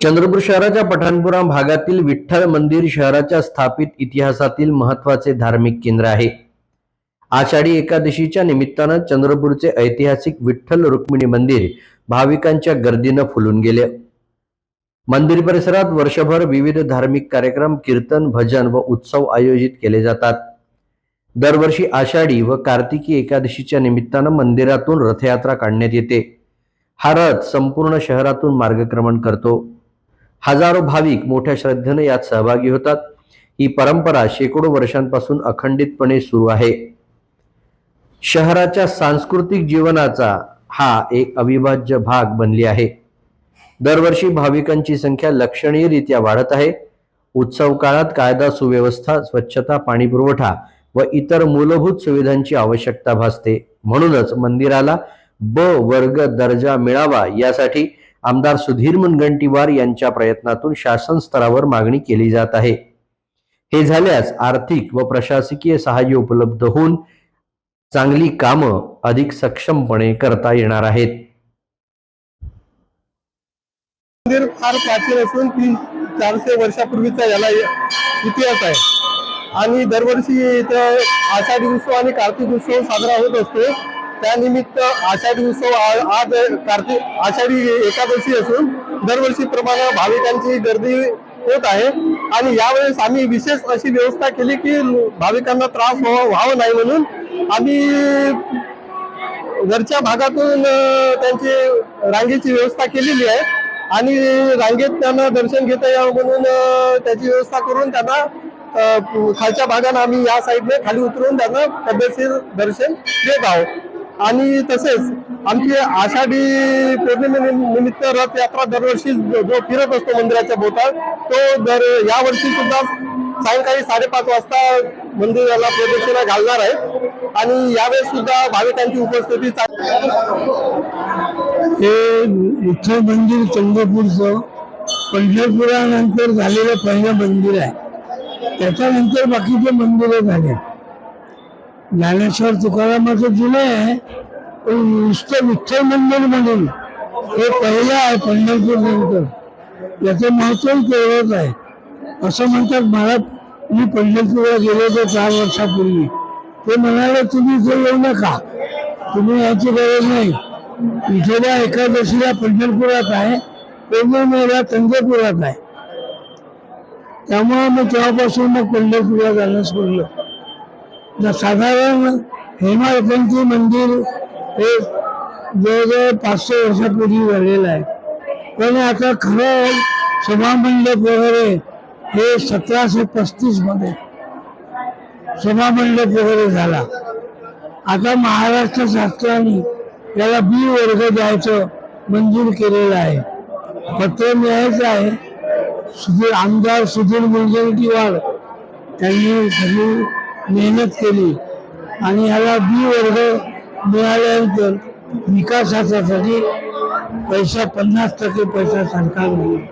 चंद्रपूर शहराच्या पठाणपुरा भागातील विठ्ठल मंदिर शहराच्या स्थापित इतिहासातील महत्त्वाचे धार्मिक केंद्र आहे। आषाढी एकादशीच्या निमित्तानं चंद्रपूरचे ऐतिहासिक विठ्ठल रुक्मिणी मंदिर भाविकांच्या गर्दीनं फुलून गेले। मंदिर परिसरात वर्षभर विविध धार्मिक कार्यक्रम, कीर्तन, भजन व उत्सव आयोजित केले जातात। दरवर्षी आषाढी व कार्तिकी एकादशीच्या निमित्तानं मंदिरातून रथयात्रा काढण्यात येते। हा रथ संपूर्ण शहरातून मार्गक्रमण करतो। हजारो भाविक मोठ्या श्रद्धेने यात सहभागी होतात। ही परंपरा शेकडो वर्षांपासून अखंडितपणे सुरू आहे। शहराच्या सांस्कृतिक जीवनाचा हा एक अविभाज्य भाग बनली आहे। दरवर्षी भाविकांची संख्या लक्षणीयरीत्या वाढत आहे। उत्सव काळात कायदा सुव्यवस्था, स्वच्छता, पाणी पुरवठा व इतर मूलभूत सुविधांची आवश्यकता भासते। म्हणूनच मंदिराला ब वर्ग दर्जा मिळावा यासाठी आमदार सुधीर मुनगंटीवार यांच्या प्रयत्नातून शासन स्तरावर मागणी केली जात आहे। हे झाल्यास आर्थिक व प्रशासकीय सहाय्य उपलब्ध होऊन चांगली कामं अधिक सक्षमपणे करता येणार आहेत। मंदिर फार प्राचीन असून 300-400 वर्षापूर्वीचा याला इतिहास आहे आणि दरवर्षी इथं आषाढी उत्सव आणि कार्तिक उत्सव साजरा होत असतो। त्यानिमित्त आषाढी उत्सव आज आषाढी एकादशी असून दरवर्षीप्रमाणे भाविकांची गर्दी होत आहे आणि यावेळेस आम्ही विशेष अशी व्यवस्था केली की भाविकांना त्रास व्हावा नाही म्हणून आम्ही वरच्या भागातून त्यांची रांगेची व्यवस्था केलेली आहे आणि रांगेत त्यांना दर्शन घेता यावं म्हणून त्याची व्यवस्था करून त्यांना खालच्या भागाने आम्ही या साईडने खाली उतरून त्यांना पद्धतशीर दर्शन देत आहोत। आणि तसेच आमची आषाढी पौर्णिमेनिमित्त रथयात्रा दरवर्षी जो फिरत असतो मंदिराच्या भोवताल तो यावर्षी सुद्धा सायंकाळी 5:30 वाजता मंदिराला प्रदक्षिणा घालणार आहे आणि यावेळेस सुद्धा भाविकांची उपस्थिती हे विठ्ठल मंदिर चंद्रपूरचं पंढरपुरानंतर झालेलं पहिलं मंदिर आहे। त्याच्यानंतर बाकीचे मंदिरं झाले। ज्ञानेश्वर तुकारामाचं जुनं आहे पण नुसतं विठ्ठल मंदिर म्हणून हे पहिलं आहे पंढरपूर नंतर। याचं महत्व तेवढंच आहे। असं म्हणतात, मी पंढरपूरला गेलो होतो 4 वर्षापूर्वी, ते म्हणाले तुम्ही इथे येऊ नका, तुम्ही याची गरज नाही। विठोबा एकादशीला पंढरपुरात आहे, पौर्णिमेला चंद्रपुरात आहे। त्यामुळे मग तेव्हापासून मग पंढरपूरला जाणं सोडलं। साधारण हेमाडपंथी मंदिर हे जवळजवळ 500 वर्षापूर्वी झालेलं आहे, पण आता खरं सभामंडप वगैरे हे 1735 मध्ये सभामंडप वगैरे झाला। आता महाराष्ट्र शासनाने याला बी वर्ग द्यायचं मंजूर केलेलं आहे। पत्र मिळायचं आहे। आमदार सुधीर मुनगंटीवार त्यांनी सगळी मेहनत केली आणि याला बी वर्ग मिळाल्यानंतर विकासासाठी पैसा 50% पैसा सरकार देईल।